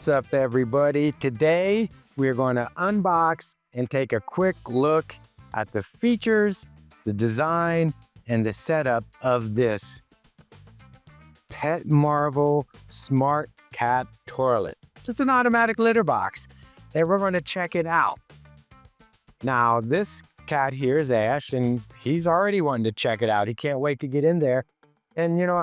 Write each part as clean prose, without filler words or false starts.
What's up, everybody? Today, we're going to unbox and take a quick look at the features, the design, and the setup of this Pet Marvel Smart Cat Toilet. It's an automatic litter box, and we're going to check it out. Now, this cat here is Ash, and he's already wanting to check it out. He can't wait to get in there. And, you know,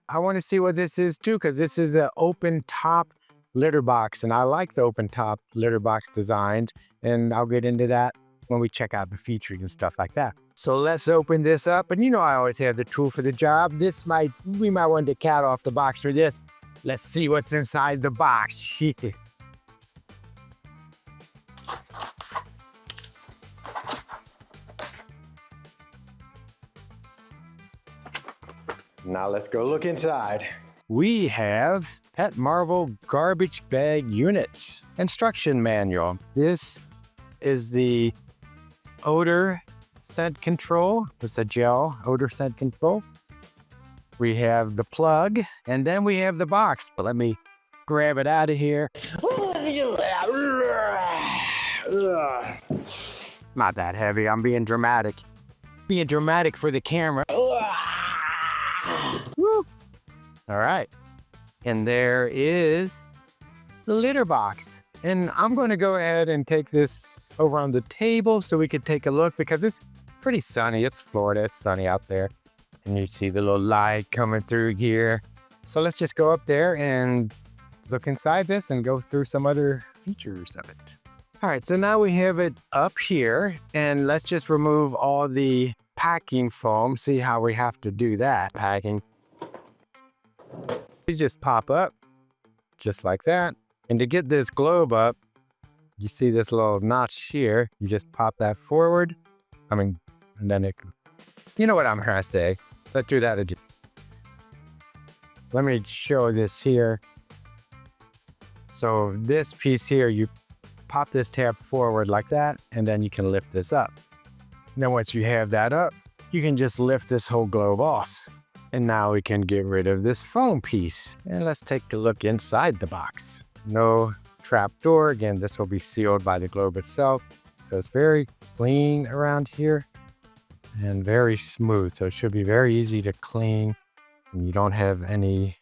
I want to see what this is, too, because this is an open top litter box, and I like the open top litter box designs, and I'll get into that when we check out the features and stuff like that. So let's open this up, and you know I always have the tool for the job. We might want the cat off the box for this. Let's see what's inside the box. Shit. Now let's go look inside. We have Pet Marvel garbage bag units. Instruction manual. This is the odor scent control. It's a gel odor scent control. We have the plug, and then we have the box. But let me grab it out of here. Not that heavy. I'm being dramatic. Being dramatic for the camera. Woo. All right. And there is the litter box. And I'm going to go ahead and take this over on the table so we can take a look, because it's pretty sunny. It's Florida. It's sunny out there. And you see the little light coming through here. So let's just go up there and look inside this and go through some other features of it. All right, so now we have it up here, and let's just remove all the packing foam. See how we have to do that packing. You just pop up just like that. And to get this globe up, you see this little notch here. You just pop that forward. And then you know what I'm trying to say. Let's do that again. Let me show this here. So this piece here, you pop this tab forward like that, and then you can lift this up. And then once you have that up, you can just lift this whole globe off. And now we can get rid of this foam piece. And let's take a look inside the box. No trap door. Again, this will be sealed by the globe itself. So it's very clean around here and very smooth. So it should be very easy to clean. And you don't have any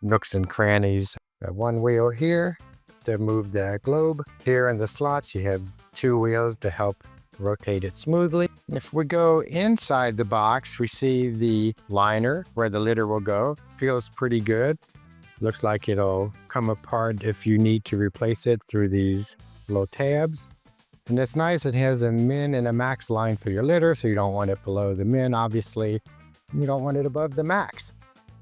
nooks and crannies. Got one wheel here to move the globe. Here in the slots, you have two wheels to help rotate it smoothly. If we go inside the box, we see the liner where the litter will go. Feels pretty good. Looks like it'll come apart if you need to replace it through these little tabs. And it's nice, it has a min and a max line for your litter, so you don't want it below the min, obviously. You don't want it above the max.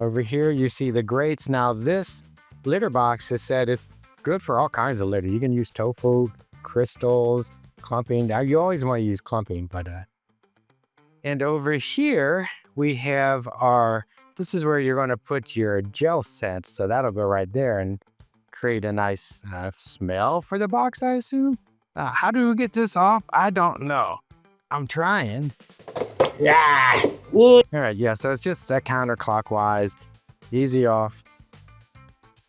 Over here, you see the grates. Now this litter box is said it's good for all kinds of litter. You can use tofu, crystals, clumping. Now you always want to use clumping, but and over here we have this is where you're going to put your gel scents, so that'll go right there and create a nice smell for the box, I assume. How do we get this off? I don't know. I'm trying. Yeah. All right, yeah, so it's just counterclockwise. Easy off,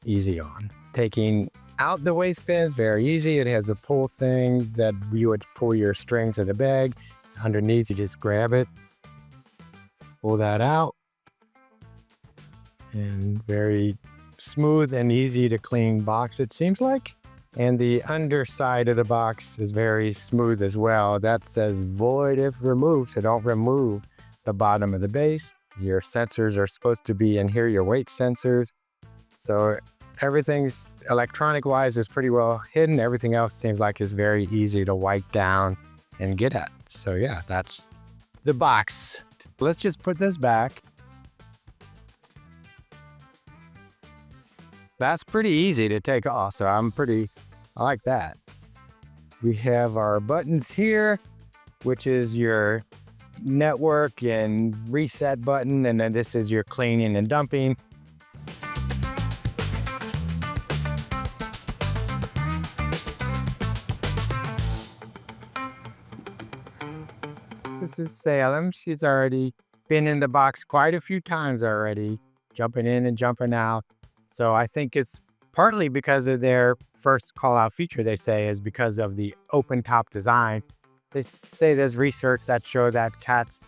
easy on. Taking out the waistband is very easy. It has a pull thing that you would pull your strings of the bag. Underneath, you just grab it, pull that out, and very smooth and easy to clean box, it seems like. And the underside of the box is very smooth as well. That says void if removed, so don't remove the bottom of the base. Your sensors are supposed to be in here, your weight sensors. So everything's electronic-wise is pretty well hidden. Everything else seems like it's very easy to wipe down and get at. So yeah, that's the box. Let's just put this back. That's pretty easy to take off, so I like that. We have our buttons here, which is your network and reset button, and then this is your cleaning and dumping. This is Salem. She's already been in the box quite a few times already, jumping in and jumping out. So I think it's Partly because of their first call out feature, they say, is because of the open top design. They say there's research that show that cats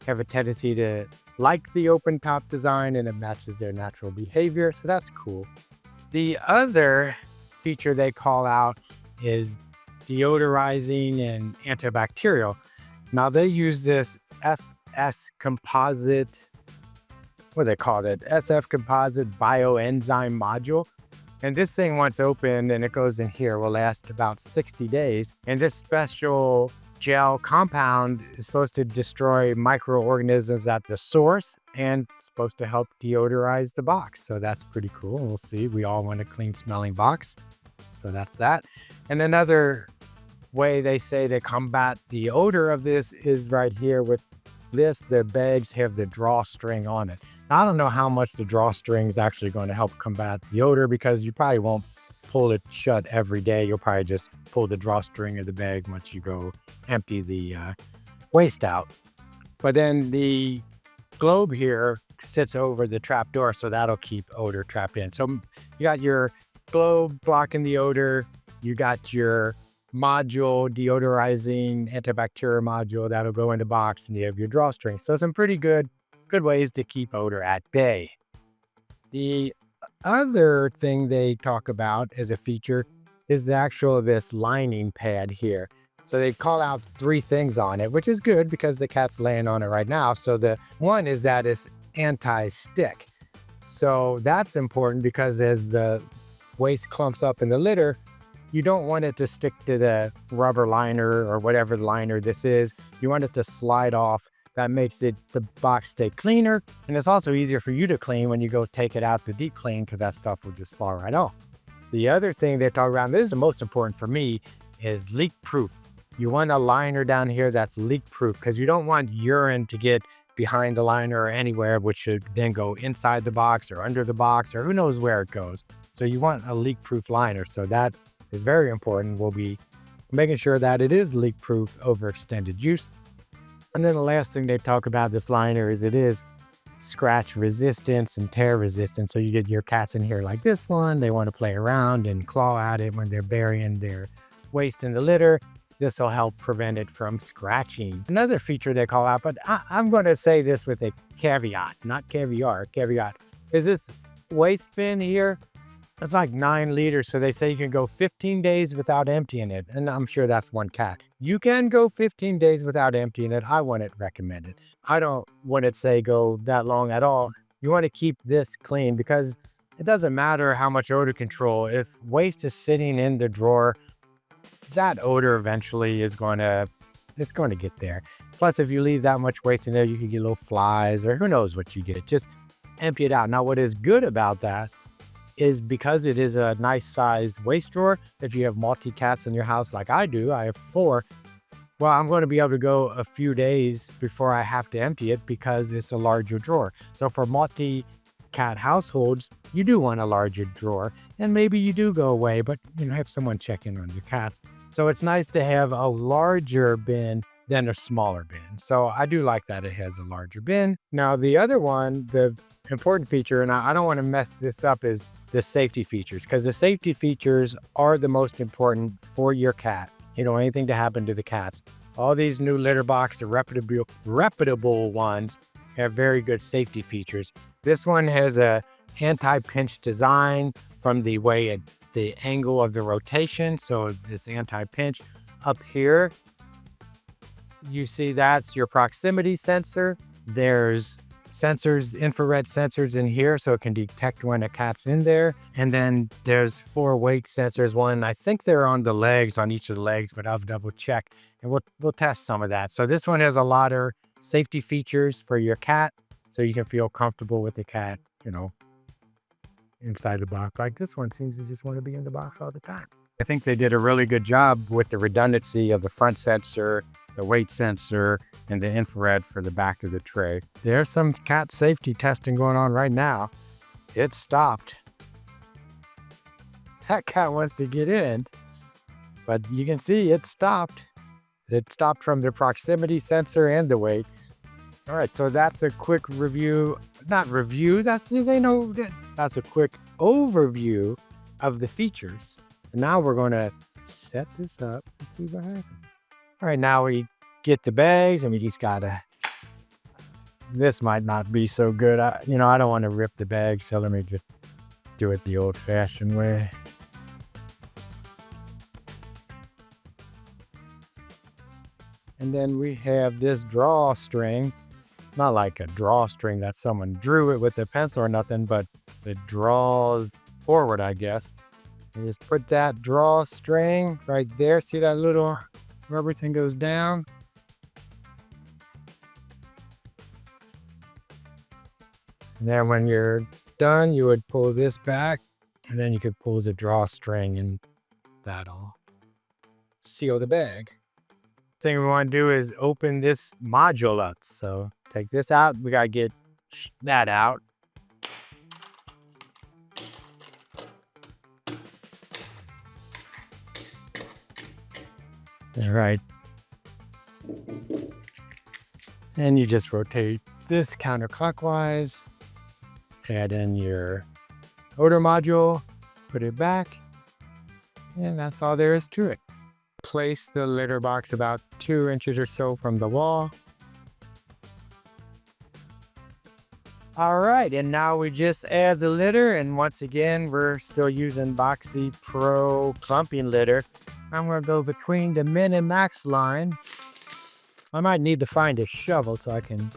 have a tendency to like the open top design and it matches their natural behavior. So that's cool. The other feature they call out is deodorizing and antibacterial. Now they use this FS composite, what do they call it? SF composite bioenzyme module. And this thing, once opened and it goes in here, will last about 60 days. And this special gel compound is supposed to destroy microorganisms at the source and supposed to help deodorize the box. So that's pretty cool. We'll see. We all want a clean smelling box. So that's that. And another way they say they combat the odor of this is right here with this. The bags have the drawstring on it. Now, I don't know how much the drawstring is actually going to help combat the odor because you probably won't pull it shut every day. You'll probably just pull the drawstring of the bag once you go empty the waste out. But then the globe here sits over the trap door, so that'll keep odor trapped in. So you got your globe blocking the odor. You got your module, deodorizing antibacterial module that'll go in the box, and you have your drawstring. So some pretty good ways to keep odor at bay. The other thing they talk about as a feature is this lining pad here. So they call out 3 things on it, which is good because the cat's laying on it right now. So the one is that it's anti-stick. So that's important because as the waste clumps up in the litter, you don't want it to stick to the rubber liner or whatever liner this is. You want it to slide off. That makes the box stay cleaner. And it's also easier for you to clean when you go take it out to deep clean because that stuff will just fall right off. The other thing they talk about, this is the most important for me, is leak proof. You want a liner down here that's leak proof because you don't want urine to get behind the liner or anywhere, which should then go inside the box or under the box or who knows where it goes. So you want a leak proof liner. So that is very important. We'll be making sure that it is leak proof over extended use. And then the last thing they talk about this liner is it is scratch resistance and tear resistant. So you get your cats in here like this one. They want to play around and claw at it when they're burying their waste in the litter. This will help prevent it from scratching. Another feature they call out, but I'm going to say this with a caveat, not caviar, caveat, is this waste bin here. It's like 9 liters. So they say you can go 15 days without emptying it. And I'm sure that's one cat. You can go 15 days without emptying it. I wouldn't recommend it. I don't want it say go that long at all. You want to keep this clean because it doesn't matter how much odor control. If waste is sitting in the drawer, that odor eventually is going to get there. Plus, if you leave that much waste in there, you can get little flies or who knows what you get. Just empty it out. Now, what is good about that is because it is a nice size waste drawer. If you have multi-cats in your house like I do, I have 4. Well, I'm going to be able to go a few days before I have to empty it because it's a larger drawer. So for multi-cat households, you do want a larger drawer. And maybe you do go away, but have someone check in on your cats. So it's nice to have a larger bin than a smaller bin. So I do like that it has a larger bin. Now, the other one, the important feature, and I don't want to mess this up, is the safety features, because the safety features are the most important for your cat. Anything to happen to the cats. All these new litter box, the reputable ones, have very good safety features. This one has a anti-pinch design from the angle of the rotation. So this anti-pinch up here, you see that's your proximity sensor. There's infrared sensors in here, so it can detect when a cat's in there. And then there's 4 weight sensors. One, I think they're on the legs, on each of the legs, but I'll double check and we'll test some of that. So this one has a lot of safety features for your cat, so you can feel comfortable with the cat, inside the box. Like this one seems to just want to be in the box all the time. I think they did a really good job with the redundancy of the front sensor, the weight sensor, and the infrared for the back of the tray. There's some cat safety testing going on right now. It stopped. That cat wants to get in, but you can see it stopped. It stopped from the proximity sensor and the weight. All right, so that's a quick review. Not review, that's a quick overview of the features. And now we're going to set this up and see what happens. All right, now we get the bags and we just gotta, this might not be so good. I don't want to rip the bag, so let me just do it the old-fashioned way. And then we have this drawstring, not like a drawstring that someone drew it with a pencil or nothing, but it draws forward, I guess. And just put that drawstring right there. See that little where everything goes down? And then when you're done, you would pull this back, and then you could pull the drawstring, and that'll seal the bag. Thing we want to do is open this module up. So take this out. We got to get that out. All right. And you just rotate this counterclockwise. Add in your odor module, put it back, and that's all there is to it. Place the litter box about 2 inches or so from the wall. All right, and now we just add the litter, and once again, we're still using Boxy Pro clumping litter. I'm gonna go between the min and max line. I might need to find a shovel so I can,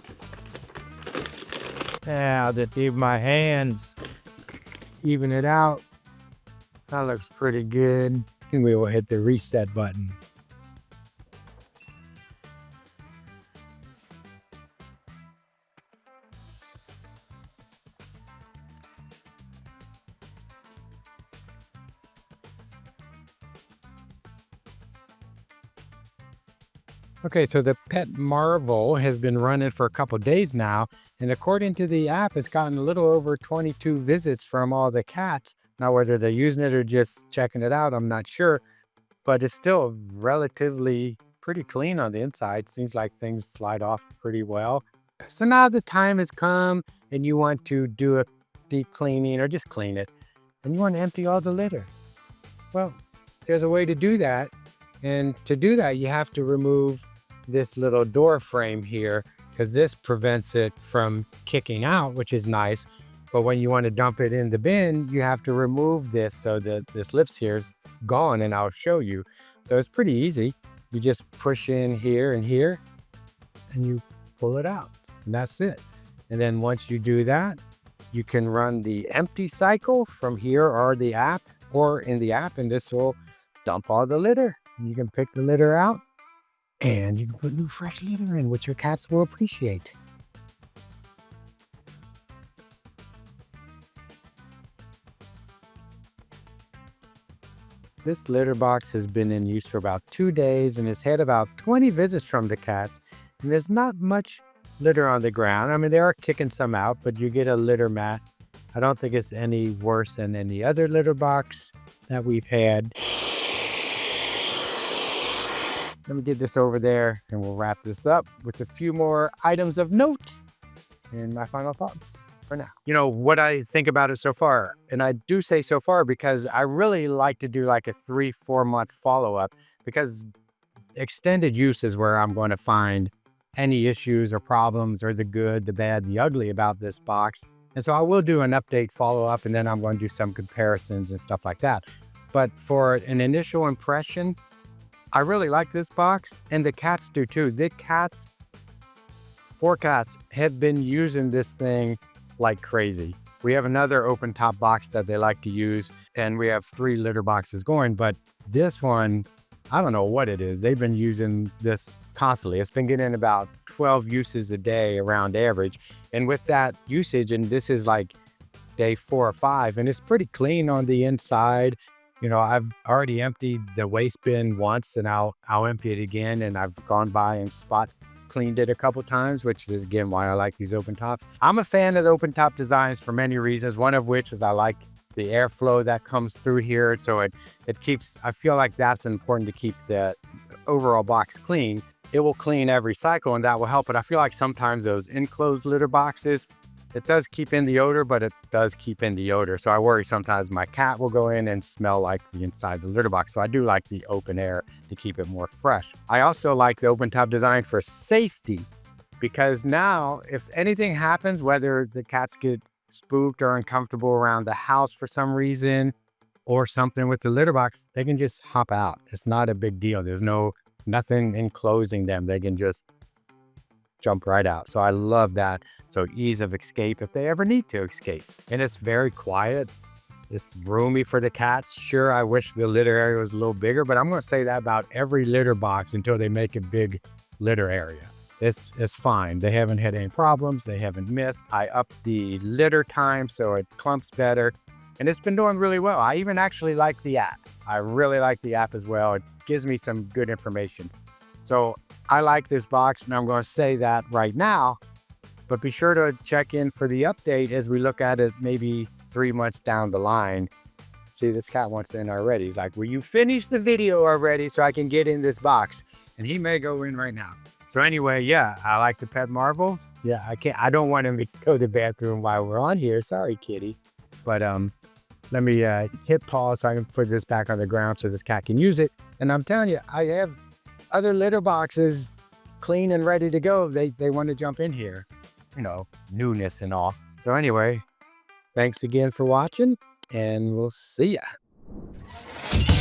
I'll just leave my hands, even it out. That looks pretty good. And we will hit the reset button. Okay, so the Pet Marvel has been running for a couple days now, and according to the app, it's gotten a little over 22 visits from all the cats. Now, whether they're using it or just checking it out, I'm not sure, but it's still relatively pretty clean on the inside. Seems like things slide off pretty well. So now the time has come and you want to do a deep cleaning or just clean it, and you want to empty all the litter. Well, there's a way to do that. And to do that, you have to remove this little door frame here, because this prevents it from kicking out, which is nice. But when you want to dump it in the bin, you have to remove this so that this lift here is gone, and I'll show you. So it's pretty easy. You just push in here and here, and you pull it out, and that's it. And then once you do that, you can run the empty cycle from here or the app, or in the app, and this will dump all the litter. You can pick the litter out, and you can put new fresh litter in, which your cats will appreciate. This litter box has been in use for about 2 days and has had about 20 visits from the cats. And there's not much litter on the ground. I mean, they are kicking some out, but you get a litter mat. I don't think it's any worse than any other litter box that we've had. Let me get this over there and we'll wrap this up with a few more items of note and my final thoughts for now. You know, what I think about it so far, and I do say so far because I really like to do like a 3-4 month follow-up, because extended use is where I'm going to find any issues or problems or the good, the bad, the ugly about this box. And so I will do an update follow-up, and then I'm going to do some comparisons and stuff like that. But for an initial impression, I really like this box, and the cats do too. The cats, 4 cats, have been using this thing like crazy. We have another open top box that they like to use, and we have 3 litter boxes going, but this one, I don't know what it is. They've been using this constantly. It's been getting about 12 uses a day around average. And with that usage, and this is like day 4 or 5, and it's pretty clean on the inside. You know, I've already emptied the waste bin once, and I'll empty it again. And I've gone by and spot cleaned it a couple times, which is again why I like these open tops. I'm a fan of the open top designs for many reasons. One of which is I like the airflow that comes through here. So it keeps, I feel like that's important to keep the overall box clean. It will clean every cycle, and that will help. But I feel like sometimes those enclosed litter boxes, It does keep in the odor, but it does keep in the odor. So I worry sometimes my cat will go in and smell like the inside of the litter box. So I do like the open air to keep it more fresh. I also like the open top design for safety, because now if anything happens, whether the cats get spooked or uncomfortable around the house for some reason or something with the litter box, they can just hop out. It's not a big deal. There's nothing enclosing them. They can just jump right out. So I love that. So ease of escape if they ever need to escape. And it's very quiet. It's roomy for the cats. Sure, I wish the litter area was a little bigger, but I'm going to say that about every litter box until they make a big litter area. It's fine. They haven't had any problems. They haven't missed. I upped the litter time so it clumps better. And it's been doing really well. I even actually like the app. I really like the app as well. It gives me some good information. So I like this box, and I'm going to say that right now, but be sure to check in for the update as we look at it maybe 3 months down the line. See, this cat wants in already. He's like, will you finish the video already so I can get in this box? And he may go in right now. So anyway, yeah, I like the pet marbles. Yeah, I don't want him to go to the bathroom while we're on here. Sorry, kitty. But let me hit pause so I can put this back on the ground so this cat can use it. And I'm telling you, I have other litter boxes clean and ready to go. They want to jump in here, newness and all. So anyway, thanks again for watching, and we'll see ya.